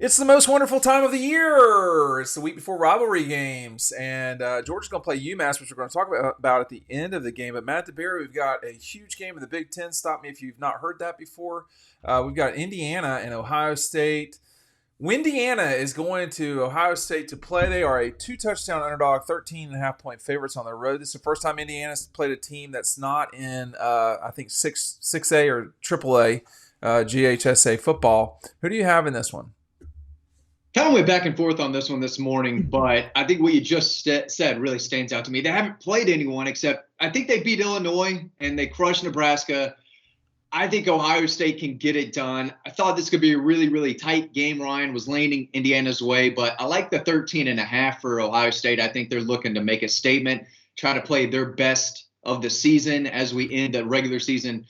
It's the most wonderful time of the year. It's the week before rivalry games, and Georgia's going to play UMass, which we're going to talk about at the end of the game. But Matt DeBerry, we've got a huge game in the Big Ten. Stop me if you've not heard that before. We've got Indiana and Ohio State. Indiana is going to Ohio State to play. They are a two-touchdown underdog, 13.5-point favorites on the road. This is the first time Indiana's played a team that's not in, I think, 6A or AAA GHSA football. Who do you have in this one? Kind of went back and forth on this one this morning, but I think what you just said really stands out to me. They haven't played anyone except I think they beat Illinois and they crushed Nebraska. I think Ohio State can get it done. I thought this could be a really, really tight game. Ryan was leaning Indiana's way, but I like the 13.5 for Ohio State. I think they're looking to make a statement, try to play their best of the season as we end the regular season.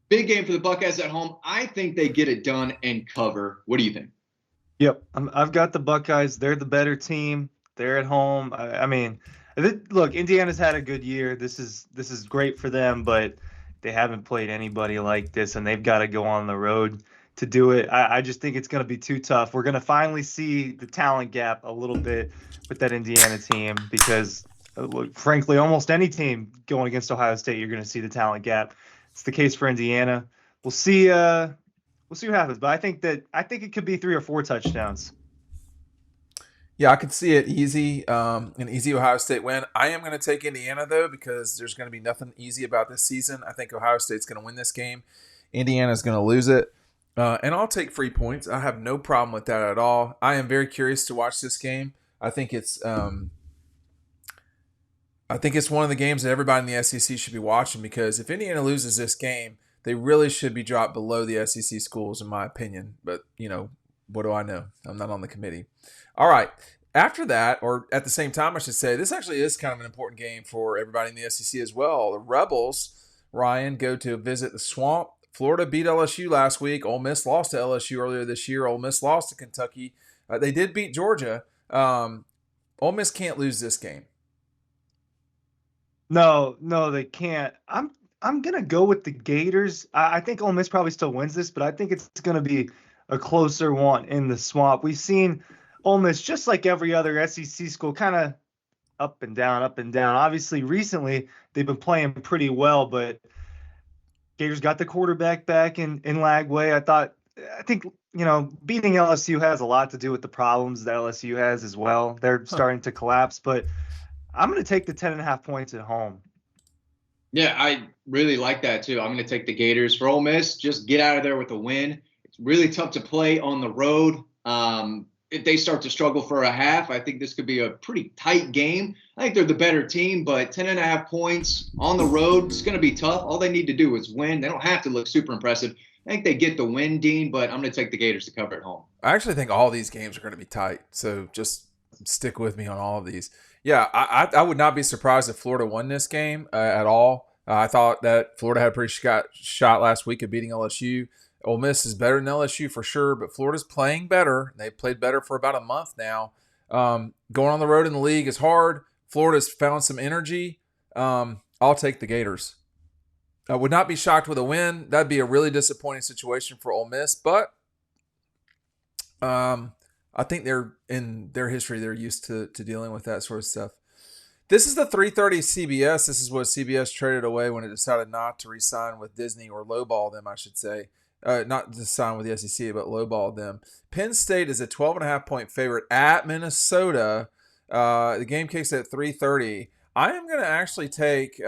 Big game for the Buckeyes at home. I think they get it done and cover. What do you think? Yep, I've got the Buckeyes. They're the better team. They're at home. Look, Indiana's had a good year. This is great for them, but they haven't played anybody like this, and they've got to go on the road to do it. I just think it's going to be too tough. We're going to finally see the talent gap a little bit with that Indiana team because, frankly, almost any team going against Ohio State, you're going to see the talent gap. It's the case for Indiana. We'll see. We'll see what happens, but I think it could be 3 or 4 touchdowns. Yeah, I could see it easy, an easy Ohio State win. I am going to take Indiana, though, because there's going to be nothing easy about this season. I think Ohio State's going to win this game. Indiana's going to lose it. And I'll take free points. I have no problem with that at all. I am very curious to watch this game. I think it's one of the games that everybody in the SEC should be watching because if Indiana loses this game, they really should be dropped below the SEC schools, in my opinion. But, what do I know? I'm not on the committee. All right. After that, or at the same time, I should say, this actually is kind of an important game for everybody in the SEC as well. The Rebels, Ryan, go to visit the Swamp. Florida beat LSU last week. Ole Miss lost to LSU earlier this year. Ole Miss lost to Kentucky. They did beat Georgia. Ole Miss can't lose this game. No, they can't. I'm gonna go with the Gators. I think Ole Miss probably still wins this, but I think it's gonna be a closer one in the Swamp. We've seen Ole Miss, just like every other SEC school, kind of up and down, up and down. Obviously, recently they've been playing pretty well, but Gators got the quarterback back in Lagway. I think beating LSU has a lot to do with the problems that LSU has as well. They're starting to collapse, but I'm gonna take the 10.5 points at home. Yeah, I really like that too. I'm going to take the Gators. For Ole Miss, just get out of there with a win. It's really tough to play on the road. If they start to struggle for a half, I think this could be a pretty tight game. I think they're the better team, but 10.5 points on the road, it's going to be tough. All they need to do is win. They don't have to look super impressive. I think they get the win, Dean, but I'm going to take the Gators to cover at home. I actually think all these games are going to be tight, so just stick with me on all of these. Yeah, I would not be surprised if Florida won this game at all. I thought that Florida had a pretty shot last week of beating LSU. Ole Miss is better than LSU for sure, but Florida's playing better. They've played better for about a month now. Going on the road in the league is hard. Florida's found some energy. I'll take the Gators. I would not be shocked with a win. That'd be a really disappointing situation for Ole Miss, but I think they're in their history. They're used to dealing with that sort of stuff. This is the 3:30 CBS. This is what CBS traded away when it decided not to re-sign with Disney or lowball them, I should say. Not to sign with the SEC, but lowball them. Penn State is a 12.5-point favorite at Minnesota. The game kicks at 3:30. I am going to actually take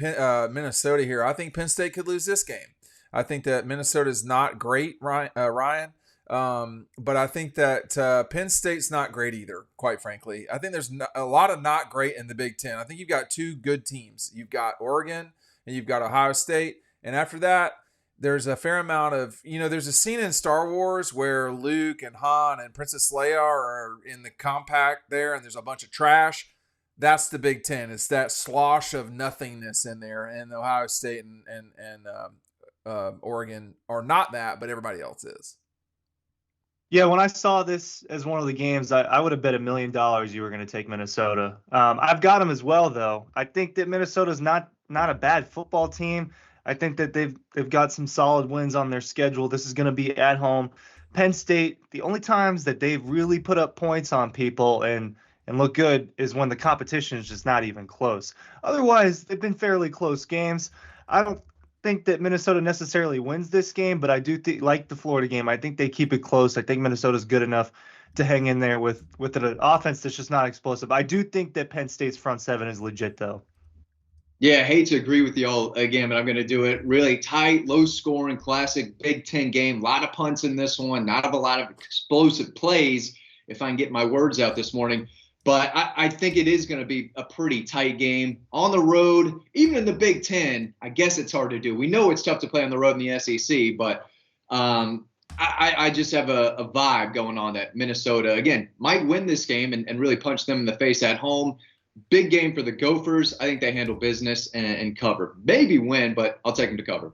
Minnesota here. I think Penn State could lose this game. I think that Minnesota is not great, Ryan. But I think that Penn State's not great either, quite frankly. I think there's a lot of not great in the Big Ten. I think you've got 2 good teams. You've got Oregon and you've got Ohio State. And after that, there's a fair amount of, there's a scene in Star Wars where Luke and Han and Princess Leia are in the compact there and there's a bunch of trash. That's the Big Ten. It's that slosh of nothingness in there. And Ohio State and Oregon are not that, but everybody else is. Yeah, when I saw this as one of the games, I would have bet $1 million you were going to take Minnesota. I've got them as well, though. I think that Minnesota's not a bad football team. I think that they've got some solid wins on their schedule. This is going to be at home. Penn State, the only times that they've really put up points on people and look good is when the competition is just not even close. Otherwise, they've been fairly close games. I don't think that Minnesota necessarily wins this game, but I do like the Florida game. I think they keep it close. I think Minnesota's good enough to hang in there with an offense that's just not explosive. I do think that Penn State's front seven is legit, though. Yeah, I hate to agree with you all again, but I'm going to do it. Really tight, low scoring, classic Big Ten game. A lot of punts in this one, not a lot of explosive plays, if I can get my words out this morning. But I think it is going to be a pretty tight game on the road. Even in the Big Ten, I guess it's hard to do. We know it's tough to play on the road in the SEC, but I just have a vibe going on that Minnesota, again, might win this game and really punch them in the face at home. Big game for the Gophers. I think they handle business and cover. Maybe win, but I'll take them to cover.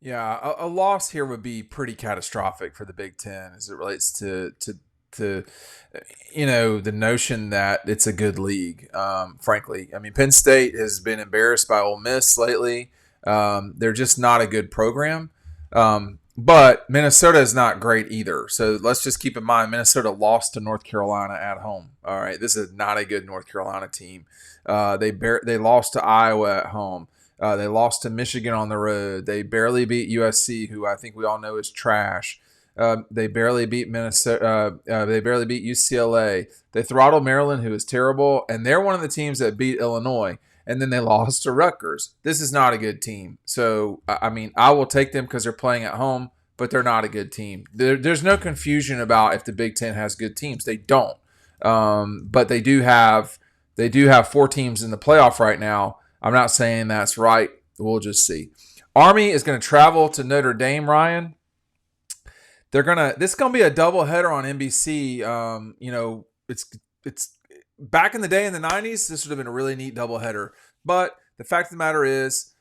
Yeah, a loss here would be pretty catastrophic for the Big Ten as it relates to the notion that it's a good league. Frankly, I mean, Penn State has been embarrassed by Ole Miss lately. They're just not a good program. But Minnesota is not great either. So let's just keep in mind Minnesota lost to North Carolina at home. All right, this is not a good North Carolina team. They lost to Iowa at home. They lost to Michigan on the road. They barely beat USC, who I think we all know is trash. They barely beat Minnesota. They barely beat UCLA. They throttled Maryland, who is terrible, and they're one of the teams that beat Illinois. And then they lost to Rutgers. This is not a good team. So, I mean, I will take them because they're playing at home, but they're not a good team. There's no confusion about if the Big Ten has good teams. They don't. But they do have 4 teams in the playoff right now. I'm not saying that's right. We'll just see. Army is going to travel to Notre Dame, Ryan. This is going to be a doubleheader on NBC. It's back in the day in the 90s, this would have been a really neat doubleheader. But the fact of the matter is,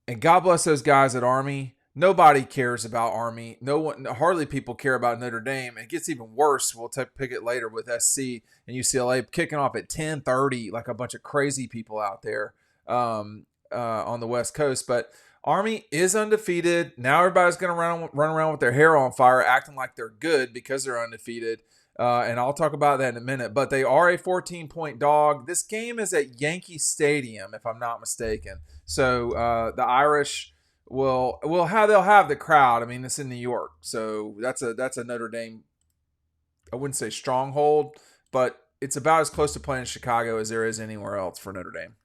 and God bless those guys at Army, nobody cares about Army. Hardly people care about Notre Dame. It gets even worse. We'll pick it later with SC and UCLA kicking off at 10:30, like a bunch of crazy people out there on the West Coast. But Army is undefeated. Now everybody's going to run around with their hair on fire, acting like they're good because they're undefeated. And I'll talk about that in a minute. But they are a 14-point dog. This game is at Yankee Stadium, if I'm not mistaken. So the Irish they'll have the crowd. I mean, it's in New York, so that's a Notre Dame. I wouldn't say stronghold, but it's about as close to playing in Chicago as there is anywhere else for Notre Dame.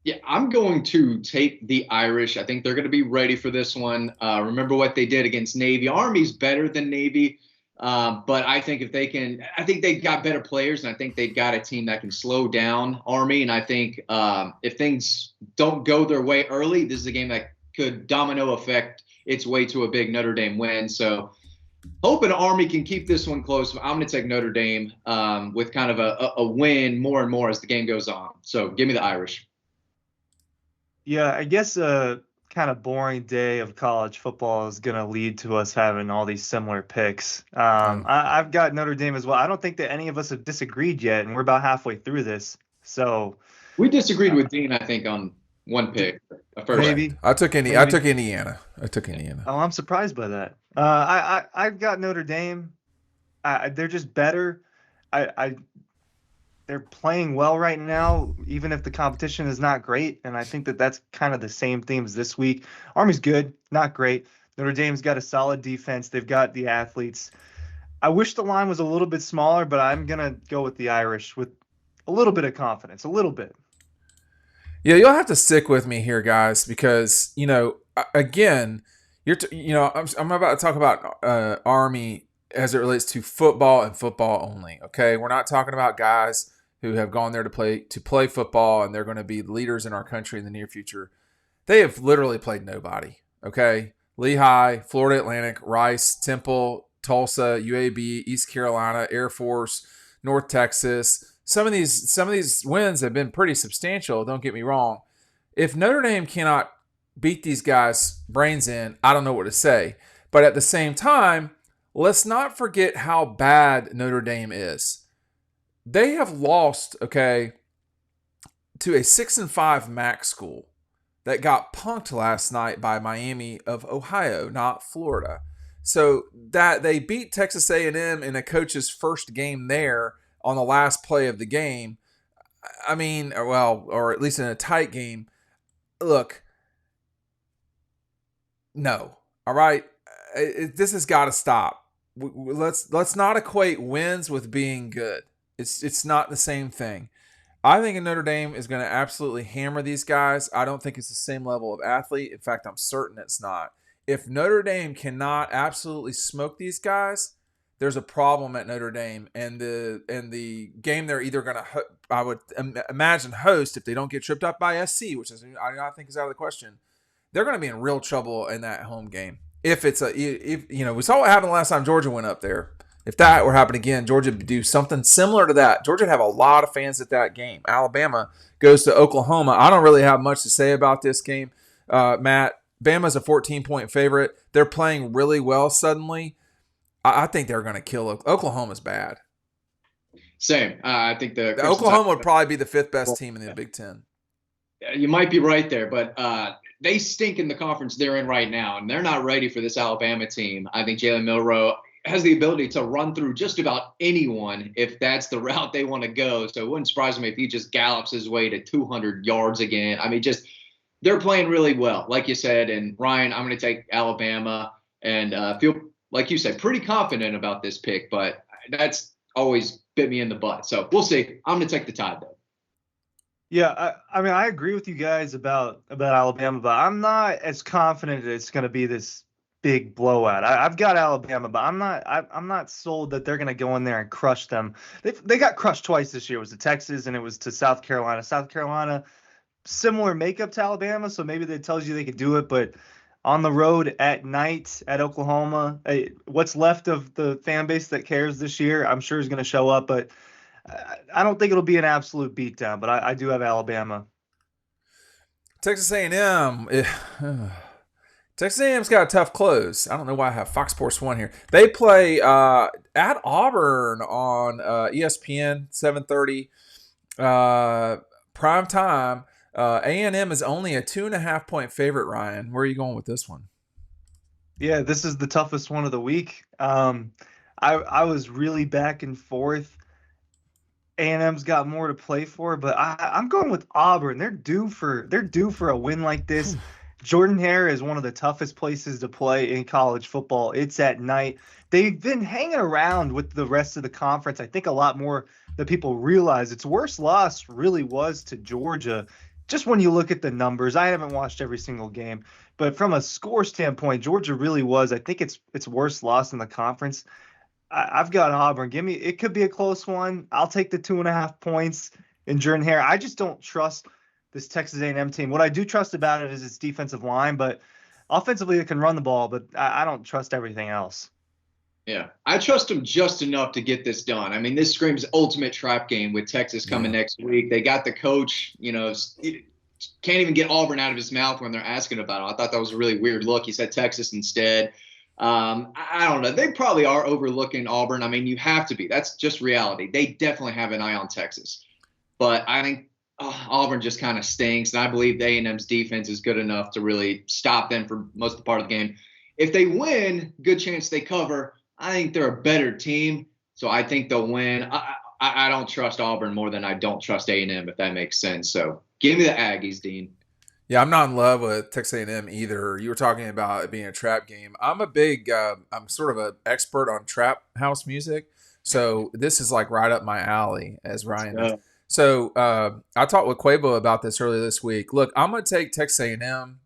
Yeah, I'm going to take the Irish. I think they're going to be ready for this one. Remember what they did against Navy. Army's better than Navy. But I think I think they've got better players, and I think they've got a team that can slow down Army. And I think if things don't go their way early, this is a game that could domino effect its way to a big Notre Dame win. So hoping Army can keep this one close. I'm going to take Notre Dame with kind of a win more and more as the game goes on. So give me the Irish. Yeah, I guess kind of boring day of college football is going to lead to us having all these similar picks. I've got Notre Dame as well. I don't think that any of us have disagreed yet, and we're about halfway through this. So we disagreed with Dean, I think, on one pick. Maybe I took Indiana. Oh, I'm surprised by that. I've got Notre Dame. They're just better. They're playing well right now, even if the competition is not great. And I think that that's kind of the same themes this week. Army's good, not great. Notre Dame's got a solid defense. They've got the athletes. I wish the line was a little bit smaller, but I'm going to go with the Irish with a little bit of confidence, a little bit. Yeah, you'll have to stick with me here, guys, because, again, I'm about to talk about Army as it relates to football and football only. Okay, we're not talking about guys who have gone there to play football and they're going to be leaders in our country in the near future. They have literally played nobody. Okay, Lehigh, Florida Atlantic, Rice, Temple, Tulsa, UAB, East Carolina, Air Force, North Texas. Some of these wins have been pretty substantial. Don't get me wrong. If Notre Dame cannot beat these guys brains in, I don't know what to say. But at the same time, let's not forget how bad Notre Dame is. They have lost, to a 6-5 MAC school that got punked last night by Miami of Ohio, not Florida. So that they beat Texas A&M in a coach's first game there on the last play of the game. I mean, or at least in a tight game. Look, no. All right, this has got to stop. Let's not equate wins with being good. It's not the same thing. I think Notre Dame is going to absolutely hammer these guys. I don't think it's the same level of athlete. In fact, I'm certain it's not. If Notre Dame cannot absolutely smoke these guys, there's a problem at Notre Dame. And the game they're either going to, I would imagine, host if they don't get tripped up by SC, which I think is out of the question. They're going to be in real trouble in that home game. If we saw what happened last time Georgia went up there. If that were happening again, Georgia would do something similar to that. Georgia would have a lot of fans at that game. Alabama goes to Oklahoma. I don't really have much to say about this game, Matt. Bama's a 14-point favorite. They're playing really well suddenly. I think they're going to kill Oklahoma's bad. Same. I think the Oklahoma would probably be the fifth best team in the Big Ten. You might be right there, but they stink in the conference they're in right now, and they're not ready for this Alabama team. I think Jalen Milroe has the ability to run through just about anyone if that's the route they want to go. So it wouldn't surprise me if he just gallops his way to 200 yards again. I mean, they're playing really well, like you said. And Ryan, I'm going to take Alabama and feel, like you said, pretty confident about this pick, but that's always bit me in the butt. So we'll see. I'm going to take the Tide, though. Yeah, I mean, I agree with you guys about Alabama, but I'm not as confident that it's going to be this big blowout. I've got Alabama, but I'm not sold that they're going to go in there and crush them. They got crushed twice this year. It was to Texas and it was to South Carolina. South Carolina, similar makeup to Alabama, so maybe that tells you they could do it. But on the road at night at Oklahoma, what's left of the fan base that cares this year, I'm sure is going to show up. But I don't think it'll be an absolute beatdown. But I do have Alabama. Texas A&M. Texas A&M's got a tough close. I don't know why I have Fox Sports 1 here. They play at Auburn on ESPN, 7:30 prime time. A&M is only a 2.5-point favorite, Ryan. Where are you going with this one? Yeah, this is the toughest one of the week. I was really back and forth. A&M's got more to play for, but I'm going with Auburn. They're due for a win like this. Jordan Hare is one of the toughest places to play in college football. It's at night. They've been hanging around with the rest of the conference. I think a lot more than people realize. Its worst loss really was to Georgia. Just when you look at the numbers, I haven't watched every single game, but from a score standpoint, Georgia really was. I think it's worst loss in the conference. I've got Auburn. It could be a close one. I'll take the 2.5 points in Jordan Hare. I just don't trust this Texas A&M team. What I do trust about it is its defensive line, but offensively it can run the ball, but I don't trust everything else. Yeah, I trust them just enough to get this done. I mean, this screams ultimate trap game with Texas coming next week. They got the coach, can't even get Auburn out of his mouth when they're asking about it. I thought that was a really weird look. He said Texas instead. I don't know. They probably are overlooking Auburn. I mean, you have to be. That's just reality. They definitely have an eye on Texas. But I think Auburn just kind of stinks, and I believe A&M's defense is good enough to really stop them for most of the part of the game. If they win, good chance they cover. I think they're a better team, so I think they'll win. I don't trust Auburn more than I don't trust A&M, if that makes sense. So give me the Aggies, Dean. Yeah, I'm not in love with Texas A&M either. You were talking about it being a trap game. I'm sort of an expert on trap house music, so this is like right up my alley, as Ryan is. So I talked with Quavo about this earlier this week. Look, I'm going to take Texas A&M,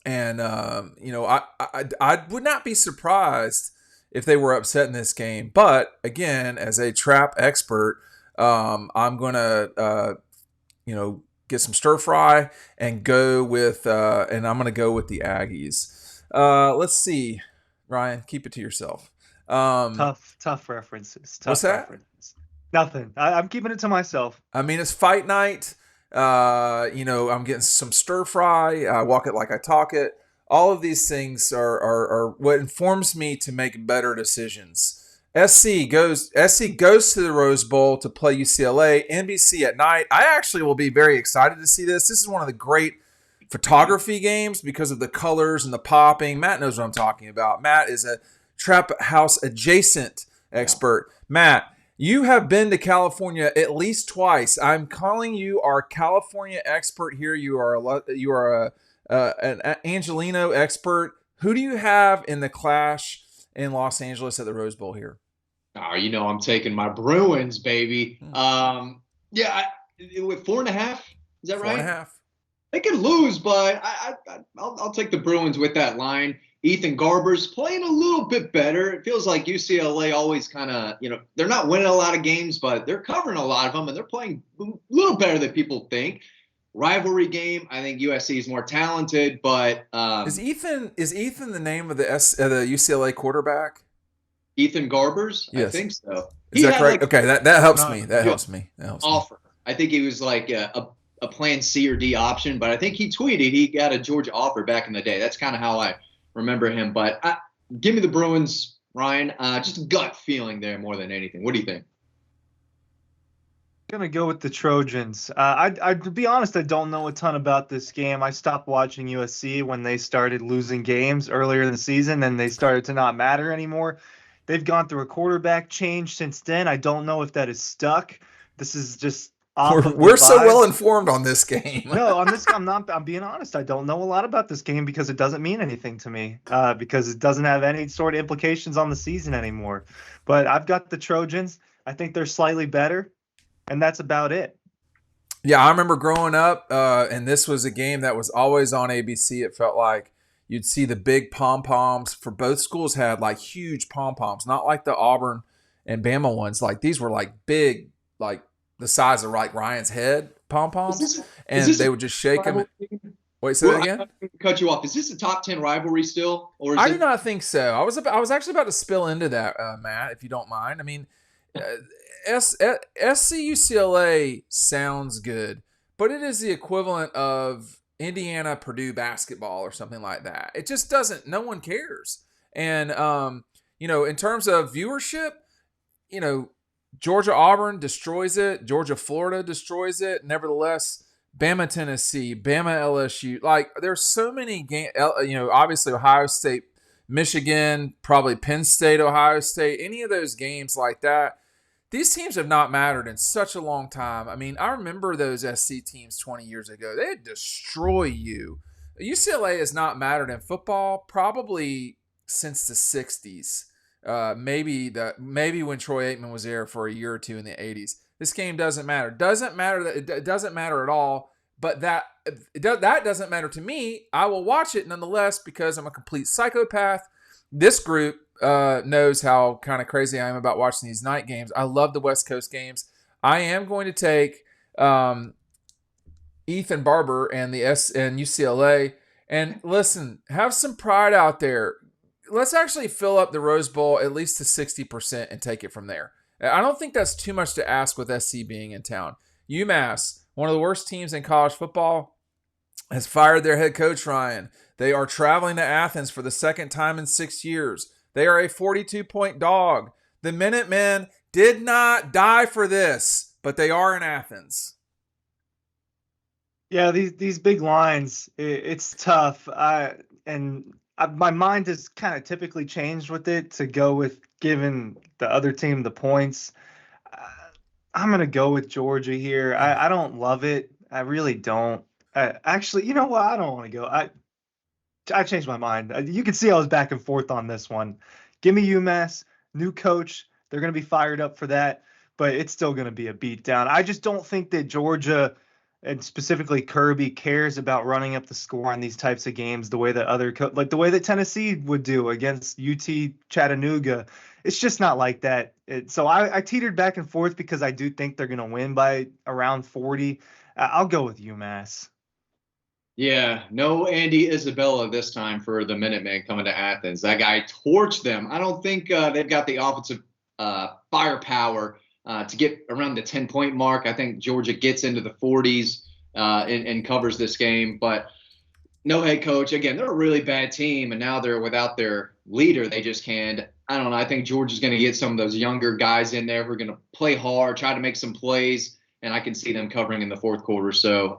and I would not be surprised if they were upset in this game. But again, as a trap expert, I'm going to get some stir fry and go with and I'm going to go with the Aggies. Let's see, Ryan, keep it to yourself. Tough references. What's that? References. Nothing. I'm keeping it to myself. I mean, it's fight night. I'm getting some stir fry. I walk it like I talk it. All of these things are what informs me to make better decisions. SC goes to the Rose Bowl to play UCLA. NBC at night. I actually will be very excited to see this. This is one of the great photography games because of the colors and the popping. Matt knows what I'm talking about. Matt is a trap house adjacent expert. Yeah. Matt, you have been to California at least twice. I'm calling you our California expert here. You are an Angelino expert. Who do you have in the clash in Los Angeles at the Rose Bowl here? Oh, I'm taking my Bruins, baby. Yeah, with 4.5. Is that right? 4.5. They could lose, but I'll take the Bruins with that line. Ethan Garber's playing a little bit better. It feels like UCLA always kind of, they're not winning a lot of games, but they're covering a lot of them, and they're playing a little better than people think. Rivalry game, I think USC is more talented, but is Ethan the name of the UCLA quarterback? Ethan Garbers? Yes. I think so. Is that correct? Okay, that helps me. That helps me. Offer. I think he was like a plan C or D option, but I think he tweeted he got a Georgia offer back in the day. That's kind of how I remember him. But give me the Bruins, Ryan. Just a gut feeling there more than anything. What do you think? I'm gonna go with the Trojans. To be honest, I don't know a ton about this game. I stopped watching USC when they started losing games earlier in the season, and they started to not matter anymore. They've gone through a quarterback change since then. I don't know if that is stuck. This is just we're so well informed on this game. No, on this, I'm being honest. I don't know a lot about this game because it doesn't mean anything to me. Because it doesn't have any sort of implications on the season anymore. But I've got the Trojans. I think they're slightly better, and that's about it. Yeah, I remember growing up, and this was a game that was always on ABC. It felt like you'd see the big pom-poms for both schools had like huge pom-poms, not like the Auburn and Bama ones. Like these were like big, like the size of like Ryan's head pom-poms, and they would just shake them. Wait, say that again? Cut you off. Is this a top 10 rivalry still? Or I do not think so. I was actually about to spill into that, Matt, if you don't mind. I mean, SC UCLA sounds good, but it is the equivalent of Indiana Purdue basketball or something like that. It just doesn't. No one cares. And in terms of viewership, Georgia Auburn destroys it. Georgia Florida destroys it. Nevertheless, Bama Tennessee, Bama LSU. Like there's so many games. Obviously Ohio State, Michigan, probably Penn State, Ohio State. Any of those games like that. These teams have not mattered in such a long time. I mean, I remember those SC teams 20 years ago. They'd destroy you. UCLA has not mattered in football probably since the 60s. Maybe when Troy Aikman was there for a year or two in the 80s. This game doesn't matter. It doesn't matter at all. But that doesn't matter to me. I will watch it nonetheless because I'm a complete psychopath. This group knows how kind of crazy I am about watching these night games. I love the West Coast games. I am going to take Ethan Barber and and UCLA. And listen, have some pride out there. Let's actually fill up the Rose Bowl at least to 60% and take it from there. I don't think that's too much to ask with SC being in town. UMass, one of the worst teams in college football, has fired their head coach, Ryan. They are traveling to Athens for the second time in 6 years. They are a 42-point dog. The Minutemen did not die for this, but they are in Athens. Yeah, these big lines, it's tough. My mind has kind of typically changed with it to go with giving the other team the points. I'm going to go with Georgia here. I don't love it. I really don't. Actually, you know what? I don't want to go. I changed my mind. You can see I was back and forth on this one. Give me UMass, new coach. They're going to be fired up for that, but it's still going to be a beatdown. I just don't think that Georgia, and specifically Kirby, cares about running up the score in these types of games the way that the way that Tennessee would do against UT Chattanooga. It's just not like that. So I teetered back and forth because I do think they're going to win by around 40. I'll go with UMass. Yeah, no Andy Isabella this time for the Minutemen coming to Athens. That guy torched them. I don't think they've got the offensive firepower to get around the 10-point mark. I think Georgia gets into the 40s and covers this game. But no head coach. Again, they're a really bad team, and now they're without their leader. They just can't. I don't know. I think Georgia's going to get some of those younger guys in there who are going to play hard, try to make some plays, and I can see them covering in the fourth quarter. So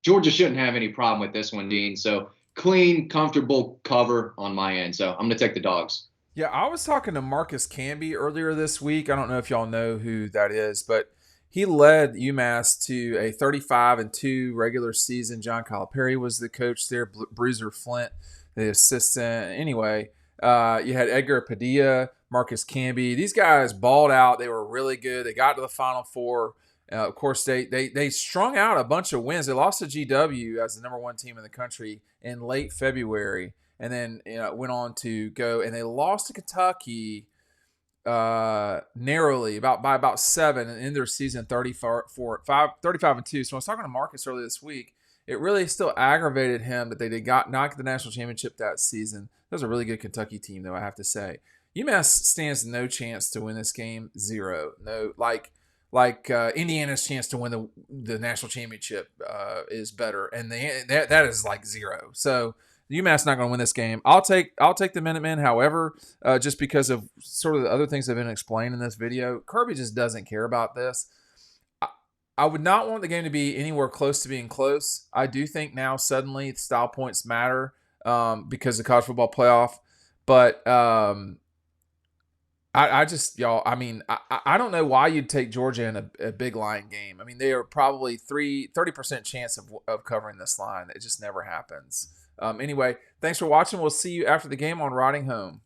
Georgia shouldn't have any problem with this one, Dean. So clean, comfortable cover on my end. So I'm going to take the Dogs. Yeah, I was talking to Marcus Camby earlier this week. I don't know if y'all know who that is, but he led UMass to a 35-2 regular season. John Calipari was the coach there. Bruiser Flint, the assistant. Anyway, you had Edgar Padilla, Marcus Camby. These guys balled out. They were really good. They got to the Final Four. Of course, they strung out a bunch of wins. They lost to GW as the number one team in the country in late February, and then went on to go, and they lost to Kentucky narrowly by about 7 and in their season 35-2. So I was talking to Marcus earlier this week. It really still aggravated him that they did not get the national championship that season. That was a really good Kentucky team, though, I have to say. UMass stands no chance to win this game. Zero. No, like Indiana's chance to win the national championship is better, and that is like zero. So UMass not going to win this game. I'll take the Minutemen. However, just because of sort of the other things that have been explained in this video, Kirby just doesn't care about this. I would not want the game to be anywhere close to being close. I do think now suddenly style points matter because of college football playoff, but I just, y'all, I mean, I don't know why you'd take Georgia in a big line game. I mean, they are probably 30% chance of covering this line. It just never happens. Anyway, thanks for watching. We'll see you after the game on Riding Home.